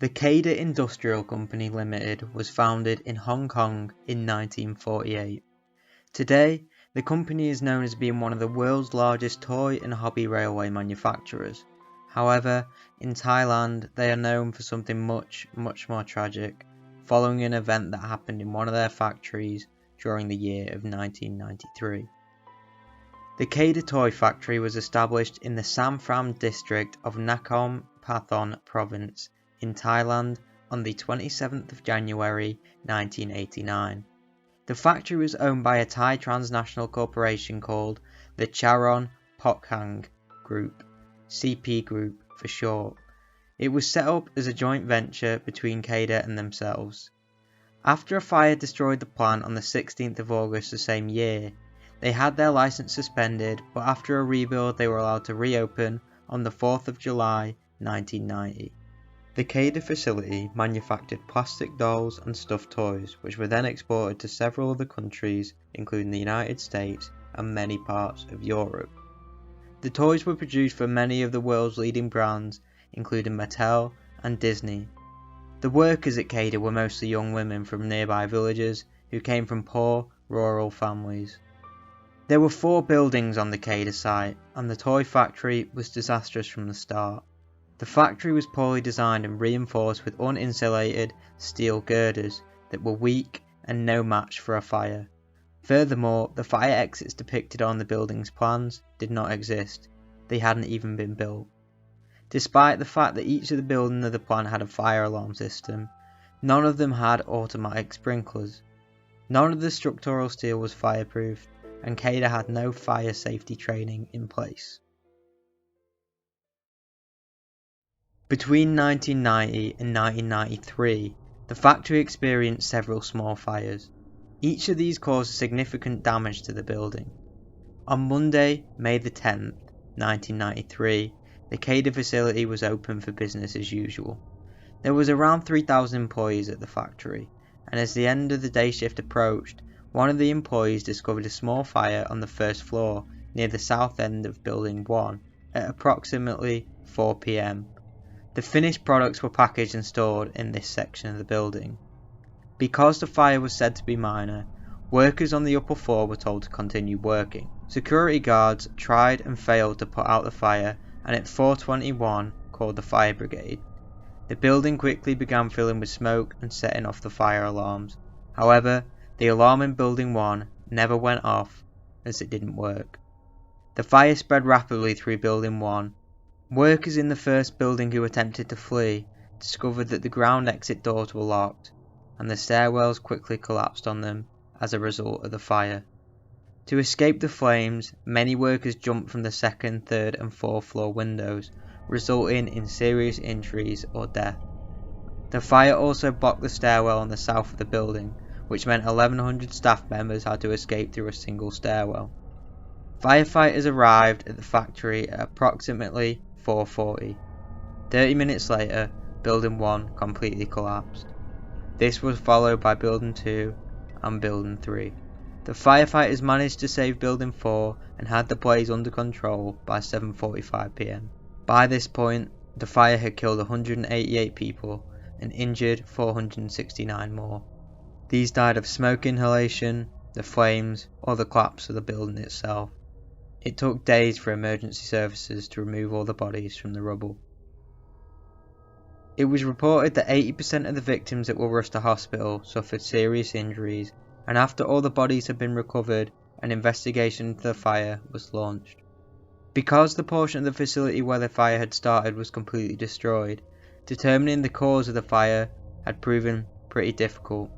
The Cada Industrial Company Limited was founded in Hong Kong in 1948. Today, the company is known as being one of the world's largest toy and hobby railway manufacturers. However, in Thailand, they are known for something much more tragic, following an event that happened in one of their factories during the year of 1993. The Cada Toy Factory was established in the Samphram district of Nakhon Pathom province in Thailand on the 27th of January 1989. The factory was owned by a Thai transnational corporation called the Charoen Pokphand Group, CP Group for short. It was set up as a joint venture between Cada and themselves. After a fire destroyed the plant on the 16th of August the same year, they had their license suspended, but after a rebuild they were allowed to reopen on the 4th of July 1990. The Cada facility manufactured plastic dolls and stuffed toys, which were then exported to several other countries, including the United States and many parts of Europe. The toys were produced for many of the world's leading brands, including Mattel and Disney. The workers at Cada were mostly young women from nearby villages who came from poor, rural families. There were 4 buildings on the Cada site, and the toy factory was disastrous from the start. The factory was poorly designed and reinforced with uninsulated steel girders that were weak and no match for a fire. Furthermore, the fire exits depicted on the building's plans did not exist. They hadn't even been built. Despite the fact that each of the buildings of the plant had a fire alarm system, none of them had automatic sprinklers. None of the structural steel was fireproof, and Cada had no fire safety training in place. Between 1990 and 1993, the factory experienced several small fires. Each of these caused significant damage to the building. On Monday, May the 10th, 1993, the Cada facility was open for business as usual. There was around 3,000 employees at the factory, and as the end of the day shift approached, one of the employees discovered a small fire on the first floor near the south end of Building 1 at approximately 4 p.m. The finished products were packaged and stored in this section of the building. Because the fire was said to be minor, workers on the upper floor were told to continue working. Security guards tried and failed to put out the fire, and at 4:21 called the fire brigade. The building quickly began filling with smoke and setting off the fire alarms. However, the alarm in Building 1 never went off as it didn't work. The fire spread rapidly through Building 1. Workers in the first building who attempted to flee discovered that the ground exit doors were locked, and the stairwells quickly collapsed on them as a result of the fire. To escape the flames, many workers jumped from the 2nd, 3rd and 4th floor windows, resulting in serious injuries or death. The fire also blocked the stairwell on the south of the building, which meant 1,100 staff members had to escape through a single stairwell. Firefighters arrived at the factory at approximately 4:40. 30 minutes later, Building 1 completely collapsed. This was followed by Building 2 and Building 3. The firefighters managed to save Building 4 and had the blaze under control by 7:45 p.m. By this point, the fire had killed 188 people and injured 469 more. These died of smoke inhalation, the flames, or the collapse of the building itself. It took days for emergency services to remove all the bodies from the rubble. It was reported that 80% of the victims that were rushed to hospital suffered serious injuries, and after all the bodies had been recovered, an investigation into the fire was launched. Because the portion of the facility where the fire had started was completely destroyed, determining the cause of the fire had proven pretty difficult.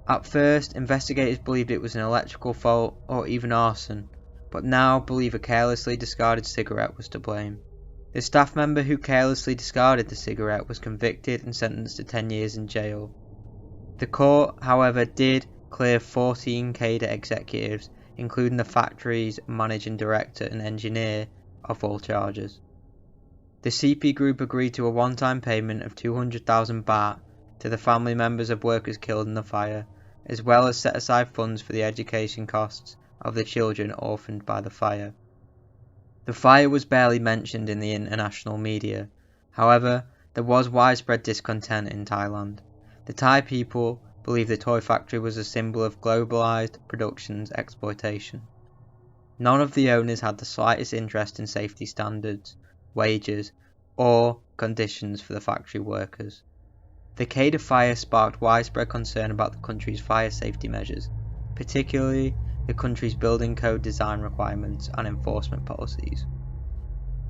At first, investigators believed it was an electrical fault or even arson, but now believe a carelessly discarded cigarette was to blame. The staff member who carelessly discarded the cigarette was convicted and sentenced to 10 years in jail. The court, however, did clear 14 Cada executives, including the factory's managing director and engineer, of all charges. The CP Group agreed to a one-time payment of 200,000 baht to the family members of workers killed in the fire, as well as set aside funds for the education costs of the children orphaned by the fire. The fire was barely mentioned in the international media. However, There was widespread discontent in Thailand. The Thai people believed the toy factory was a symbol of globalized production's exploitation. None of the owners had the slightest interest in safety standards, wages, or conditions for the factory workers. The Kedah fire sparked widespread concern about the country's fire safety measures, particularly the country's building code design requirements and enforcement policies.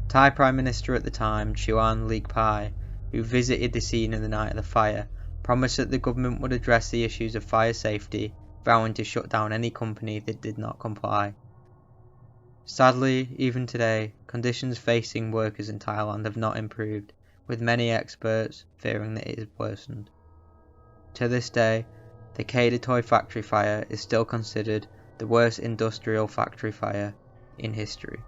Thai Prime Minister at the time, Chuan Lik Pai, who visited the scene in the night of the fire, promised that the government would address the issues of fire safety, vowing to shut down any company that did not comply. Sadly, even today, conditions facing workers in Thailand have not improved, with many experts fearing that it has worsened. To this day, the Kedah toy factory fire is still considered the worst industrial factory fire in history.